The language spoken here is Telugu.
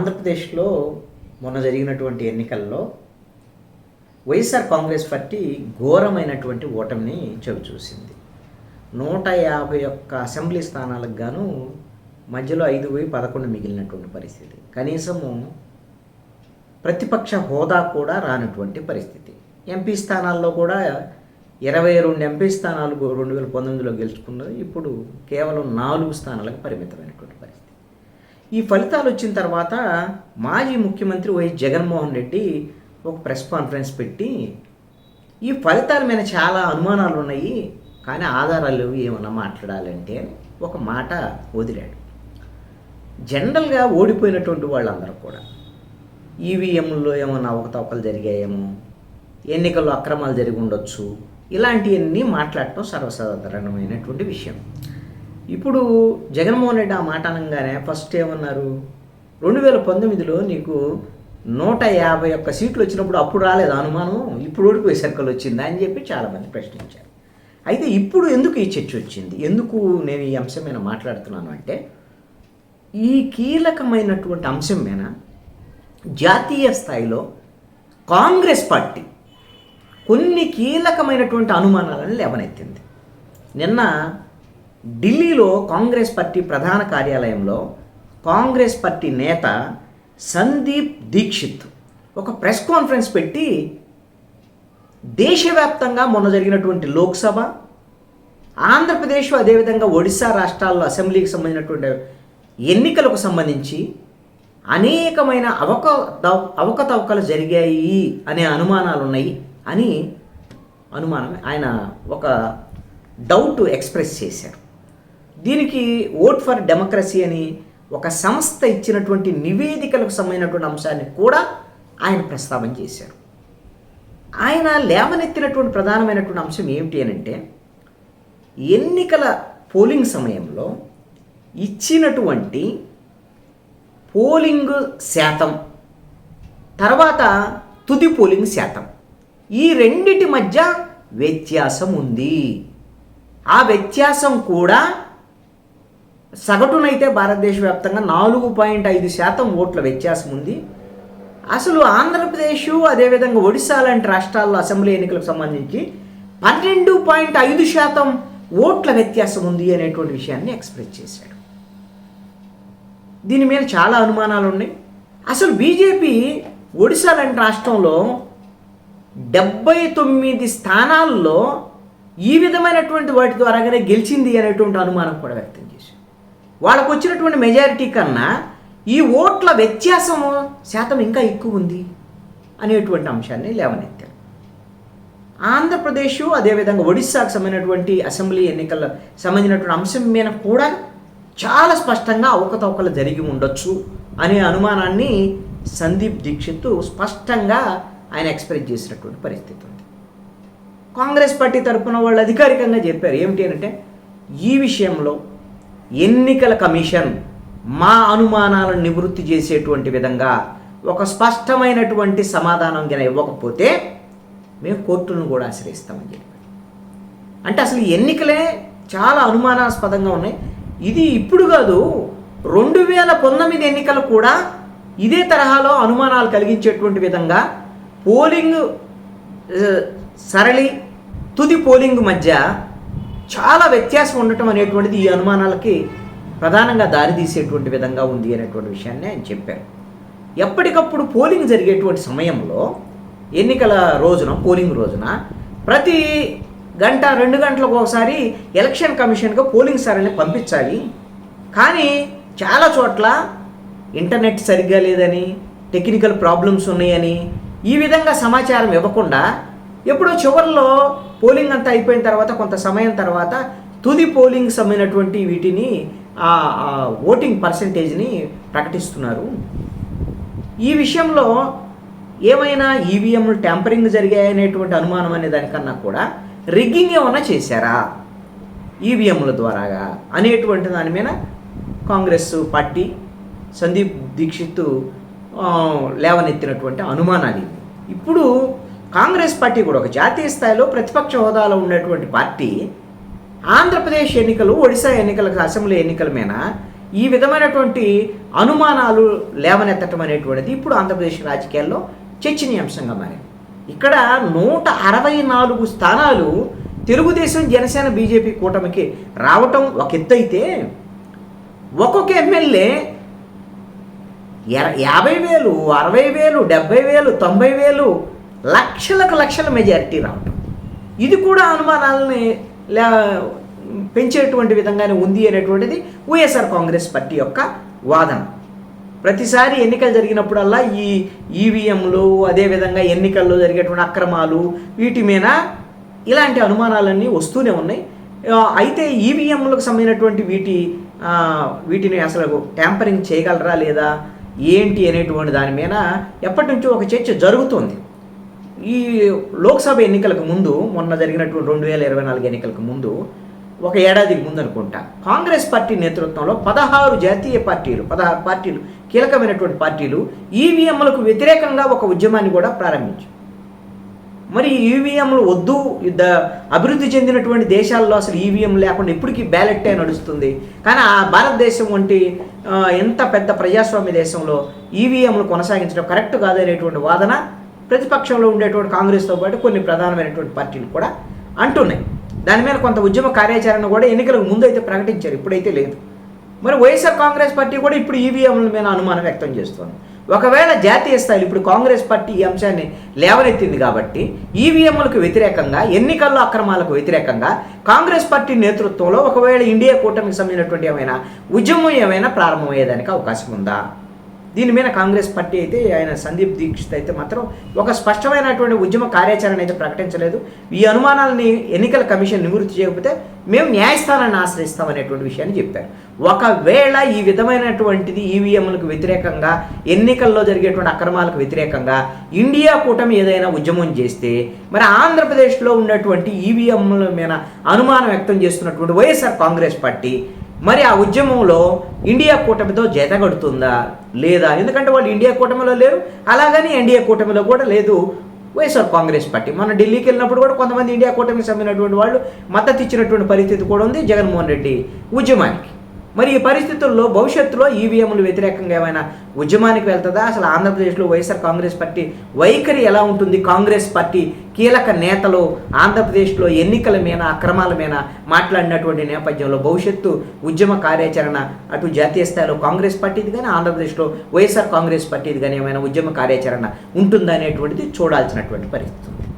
ఆంధ్రప్రదేశ్లో మొన్న జరిగినటువంటి ఎన్నికల్లో వైఎస్ఆర్ కాంగ్రెస్ పార్టీ ఘోరమైనటువంటి ఓటమిని చవిచూసింది. 151 అసెంబ్లీ స్థానాలకు గాను మధ్యలో 5 పోయి 11 మిగిలినటువంటి పరిస్థితి. కనీసము ప్రతిపక్ష హోదా కూడా రానటువంటి పరిస్థితి. ఎంపీ స్థానాల్లో కూడా 22 ఎంపీ స్థానాలు 2019లో గెలుచుకున్నది. ఇప్పుడు కేవలం 4 స్థానాలకు పరిమితమైనటువంటి పరిస్థితి. ఈ ఫలితాలు వచ్చిన తర్వాత మాజీ ముఖ్యమంత్రి వైఎస్ జగన్మోహన్ రెడ్డి ఒక ప్రెస్ కాన్ఫరెన్స్ పెట్టి ఈ ఫలితాల మీద చాలా అనుమానాలు ఉన్నాయి, కానీ ఆధారాలు ఏమన్నా మాట్లాడాలంటే ఒక మాట వదిలాడు. జనరల్గా ఓడిపోయినటువంటి వాళ్ళందరూ కూడా ఈవీఎంలో ఏమన్నా అవకతవకలు జరిగాయేమో, ఎన్నికల్లో అక్రమాలు జరిగి ఉండొచ్చు, ఇలాంటివన్నీ మాట్లాడటం సర్వసాధారణమైనటువంటి విషయం. ఇప్పుడు జగన్మోహన్ రెడ్డి ఆ మాట అనగానే ఫస్ట్ ఏమన్నారు, 2019లో నీకు 151 సీట్లు వచ్చినప్పుడు అప్పుడు రాలేదు అనుమానం, ఇప్పుడు ఓడిపోయే సర్కిల్ వచ్చిందా అని చెప్పి చాలామంది ప్రశ్నించారు. అయితే ఇప్పుడు ఎందుకు ఈ చర్చ వచ్చింది, ఎందుకు నేను ఈ అంశం మీద మాట్లాడుతున్నాను అంటే, ఈ కీలకమైనటువంటి అంశం మీద జాతీయ స్థాయిలో కాంగ్రెస్ పార్టీ కొన్ని కీలకమైనటువంటి అనుమానాలను లేవనెత్తింది. నిన్న ఢిల్లీలో కాంగ్రెస్ పార్టీ ప్రధాన కార్యాలయంలో కాంగ్రెస్ పార్టీ నేత సందీప్ దీక్షిత్ ఒక ప్రెస్ కాన్ఫరెన్స్ పెట్టి దేశవ్యాప్తంగా మొన్న జరిగినటువంటి లోక్సభ, ఆంధ్రప్రదేశ్ అదేవిధంగా ఒడిశా రాష్ట్రాల్లో అసెంబ్లీకి సంబంధించినటువంటి ఎన్నికలకు సంబంధించి అనేకమైన అవకతవకలు జరిగాయి అనే అనుమానాలు ఉన్నాయి అని ఆయన ఒక డౌట్ ఎక్స్ప్రెస్ చేశారు. దీనికి ఓట్ ఫర్ డెమోక్రసీ అని ఒక సంస్థ ఇచ్చినటువంటి నివేదికలకు సంబంధించినటువంటి అంశాన్ని కూడా ఆయన ప్రస్తావన చేశారు. ఆయన లేవనెత్తినటువంటి ప్రధానమైనటువంటి అంశం ఏమిటి అని అంటే, ఎన్నికల పోలింగ్ సమయంలో ఇచ్చినటువంటి పోలింగ్ శాతం తర్వాత తుది పోలింగ్ శాతం, ఈ రెండిటి మధ్య వ్యత్యాసం ఉంది. ఆ వ్యత్యాసం కూడా సగటునైతే భారతదేశ వ్యాప్తంగా 4.5% ఓట్ల వ్యత్యాసం ఉంది. అసలు ఆంధ్రప్రదేశ్ అదేవిధంగా ఒడిశా లాంటి రాష్ట్రాల్లో అసెంబ్లీ ఎన్నికలకు సంబంధించి 12.5% ఓట్ల వ్యత్యాసం ఉంది అనేటువంటి విషయాన్ని ఎక్స్ప్రెస్ చేశాడు. దీని మీద చాలా అనుమానాలు ఉన్నాయి. అసలు బీజేపీ ఒడిశా లాంటి రాష్ట్రంలో 79 స్థానాల్లో ఈ విధమైనటువంటి వాటి ద్వారాగానే గెలిచింది అనేటువంటి అనుమానం కూడా వ్యక్తం చేశారు. వాళ్ళకు వచ్చినటువంటి మెజారిటీ కన్నా ఈ ఓట్ల వ్యత్యాసము శాతం ఇంకా ఎక్కువ ఉంది అనేటువంటి అంశాన్ని లేవనెత్తారు. ఆంధ్రప్రదేశ్ అదేవిధంగా ఒడిశాకు సంబంధించినటువంటి అసెంబ్లీ ఎన్నికల సంబంధించినటువంటి అంశం మీద కూడా చాలా స్పష్టంగా అవకతవకలు జరిగి ఉండొచ్చు అనే అనుమానాన్ని సందీప్ దీక్షిత్ స్పష్టంగా ఆయన ఎక్స్ప్రెస్ చేసినటువంటి పరిస్థితి ఉంది. కాంగ్రెస్ పార్టీ తరఫున వాళ్ళు అధికారికంగా చెప్పారు ఏమిటి అంటే, ఈ విషయంలో ఎన్నికల కమిషన్ మా అనుమానాలను నివృత్తి చేసేటువంటి విధంగా ఒక స్పష్టమైనటువంటి సమాధానం కింద ఇవ్వకపోతే మేము కోర్టులను కూడా ఆశ్రయిస్తామని చెప్పారు. అంటే అసలు ఎన్నికలే చాలా అనుమానాస్పదంగా ఉన్నాయి. ఇది ఇప్పుడు కాదు, 2019 ఎన్నికలు కూడా ఇదే తరహాలో అనుమానాలు కలిగించేటువంటి విధంగా పోలింగ్ సరళి తుది పోలింగ్ మధ్య చాలా వ్యత్యాసం ఉండటం అనేటువంటిది ఈ అనుమానాలకి ప్రధానంగా దారితీసేటువంటి విధంగా ఉంది అనేటువంటి విషయాన్ని ఆయన చెప్పారు. ఎప్పటికప్పుడు పోలింగ్ జరిగేటువంటి సమయంలో ఎన్నికల రోజున పోలింగ్ రోజున ప్రతి గంట 2 గంటలకు ఒకసారి ఎలక్షన్ కమిషన్గా పోలింగ్ సరళిని పంపించాలి. కానీ చాలా చోట్ల ఇంటర్నెట్ సరిగ్గా లేదని, టెక్నికల్ ప్రాబ్లమ్స్ ఉన్నాయని ఈ విధంగా సమాచారం ఇవ్వకుండా ఎప్పుడో చివరిలో పోలింగ్ అంతా అయిపోయిన తర్వాత కొంత సమయం తర్వాత తుది పోలింగ్ సంబంధించినటువంటి వీటిని ఓటింగ్ పర్సంటేజ్ని ప్రకటిస్తున్నారు. ఈ విషయంలో ఏమైనా ఈవీఎంలు ట్యాంపరింగ్ జరిగాయనేటువంటి అనుమానం అనే దానికన్నా కూడా రిగ్గింగ్ ఏమైనా చేశారా ఈవీఎంల ద్వారాగా అనేటువంటి దాని మీద కాంగ్రెస్ పార్టీ సందీప్ దీక్షిత్ లేవనెత్తినటువంటి అనుమానాలు. ఇప్పుడు కాంగ్రెస్ పార్టీ కూడా ఒక జాతీయ స్థాయిలో ప్రతిపక్ష హోదాలో ఉన్నటువంటి పార్టీ ఆంధ్రప్రదేశ్ ఎన్నికలు, ఒడిశా ఎన్నికల అసెంబ్లీ ఎన్నికల మీద ఈ విధమైనటువంటి అనుమానాలు లేవనెత్తటం అనేటువంటిది ఇప్పుడు ఆంధ్రప్రదేశ్ రాజకీయాల్లో చర్చనీయాంశంగా మారింది. ఇక్కడ 164 స్థానాలు తెలుగుదేశం, జనసేన, బీజేపీ కూటమికి రావటం ఒక ఎత్తు అయితే, ఒక్కొక్క ఎమ్మెల్యే 50,000, 60,000, 70,000, 90,000 లక్షల మెజారిటీ రావటం, ఇది కూడా అనుమానాలని పెంచేటువంటి విధంగానే ఉంది అనేటువంటిది వైఎస్ఆర్ కాంగ్రెస్ పార్టీ యొక్క వాదన. ప్రతిసారి ఎన్నికలు జరిగినప్పుడల్లా ఈ ఈవీఎంలు, అదేవిధంగా ఎన్నికల్లో జరిగేటువంటి అక్రమాలు, వీటి మీద ఇలాంటి అనుమానాలన్నీ వస్తూనే ఉన్నాయి. అయితే ఈవీఎంలకు సంబంధించినటువంటి వీటిని అసలు ట్యాంపరింగ్ చేయగలరా లేదా ఏంటి అనేటువంటి దాని మీద ఎప్పటి నుంచో ఒక చర్చ జరుగుతోంది. ఈ లోక్సభ ఎన్నికలకు ముందు, మొన్న జరిగినటువంటి 2024 ఎన్నికలకు ముందు, ఒక ఏడాదికి ముందు అనుకుంటా, కాంగ్రెస్ పార్టీ నేతృత్వంలో 16 జాతీయ పార్టీలు, 16 పార్టీలు, కీలకమైనటువంటి పార్టీలు ఈవీఎంలకు వ్యతిరేకంగా ఒక ఉద్యమాన్ని కూడా ప్రారంభించారు. మరి ఈవీఎంలు వద్దు, అభివృద్ధి చెందినటువంటి దేశాల్లో అసలు ఈవీఎం లేకుండా ఇప్పటికీ బ్యాలెట్టే నడుస్తుంది. కానీ ఆ భారతదేశం వంటి ఎంత పెద్ద ప్రజాస్వామ్య దేశంలో ఈవీఎంలు కొనసాగించడం కరెక్ట్ కాదనేటువంటి వాదన ప్రతిపక్షంలో ఉండేటువంటి కాంగ్రెస్తో పాటు కొన్ని ప్రధానమైనటువంటి పార్టీలు కూడా అంటున్నాయి. దాని మీద కొంత ఉద్యమ కార్యాచరణ కూడా ఎన్నికలకు ముందు అయితే ప్రకటించారు, ఇప్పుడైతే లేదు. మరి వైఎస్ఆర్ కాంగ్రెస్ పార్టీ కూడా ఇప్పుడు ఈవీఎంల మీద అనుమానం వ్యక్తం చేస్తోంది. ఒకవేళ జాతీయ స్థాయిలో ఇప్పుడు కాంగ్రెస్ పార్టీ ఈ అంశాన్ని లేవనెత్తింది కాబట్టి ఈవీఎంలకు వ్యతిరేకంగా, ఎన్నికల్లో అక్రమాలకు వ్యతిరేకంగా కాంగ్రెస్ పార్టీ నేతృత్వంలో ఒకవేళ ఇండియా కూటమికి సంబంధించినటువంటి ఉద్యమం ఏమైనా ప్రారంభమయ్యేదానికి అవకాశం ఉందా? దీని మీద కాంగ్రెస్ పార్టీ అయితే, ఆయన సందీప్ దీక్షిత్ అయితే మాత్రం ఒక స్పష్టమైనటువంటి ఉద్యమ కార్యాచరణ అయితే ప్రకటించలేదు. ఈ అనుమానాలని ఎన్నికల కమిషన్ నివృత్తి చేయకపోతే మేము న్యాయస్థానాన్ని ఆశ్రయిస్తామనేటువంటి విషయాన్ని చెప్పారు. ఒకవేళ ఈ విధమైనటువంటిది ఈవీఎంలకు వ్యతిరేకంగా, ఎన్నికల్లో జరిగేటువంటి అక్రమాలకు వ్యతిరేకంగా ఇండియా కూటమి ఏదైనా ఉద్యమం చేస్తే, మరి ఆంధ్రప్రదేశ్లో ఉన్నటువంటి ఈవీఎంల మీద అనుమానం వ్యక్తం చేస్తున్నటువంటి వైఎస్ఆర్ కాంగ్రెస్ పార్టీ మరి ఆ ఉద్యమంలో ఇండియా కూటమితో జతగడుతుందా లేదా? ఎందుకంటే వాళ్ళు ఇండియా కూటమిలో లేరు, అలాగని ఎన్డీఏ కూటమిలో కూడా లేదు వైఎస్ఆర్ కాంగ్రెస్ పార్టీ. మన ఢిల్లీకి వెళ్ళినప్పుడు కూడా కొంతమంది ఇండియా కూటమికి సంబంధించినటువంటి వాళ్ళు మద్దతు ఇచ్చినటువంటి పరిస్థితి కూడా ఉంది జగన్మోహన్ రెడ్డి ఉద్యమానికి. మరి ఈ పరిస్థితుల్లో భవిష్యత్తులో ఈవీఎంలు వ్యతిరేకంగా ఏమైనా ఉద్యమానికి వెళ్తుందా? అసలు ఆంధ్రప్రదేశ్లో వైఎస్ఆర్ కాంగ్రెస్ పార్టీ వైఖరి ఎలా ఉంటుంది? కాంగ్రెస్ పార్టీ కీలక నేతలు ఆంధ్రప్రదేశ్లో ఎన్నికల మీద, అక్రమాల మీద మాట్లాడినటువంటి నేపథ్యంలో భవిష్యత్తు ఉద్యమ కార్యాచరణ అటు జాతీయ స్థాయిలో కాంగ్రెస్ పార్టీది కానీ, ఆంధ్రప్రదేశ్లో వైఎస్ఆర్ కాంగ్రెస్ పార్టీది కానీ ఏమైనా ఉద్యమ కార్యాచరణ ఉంటుందా అనేటువంటిది చూడాల్సినటువంటి పరిస్థితి.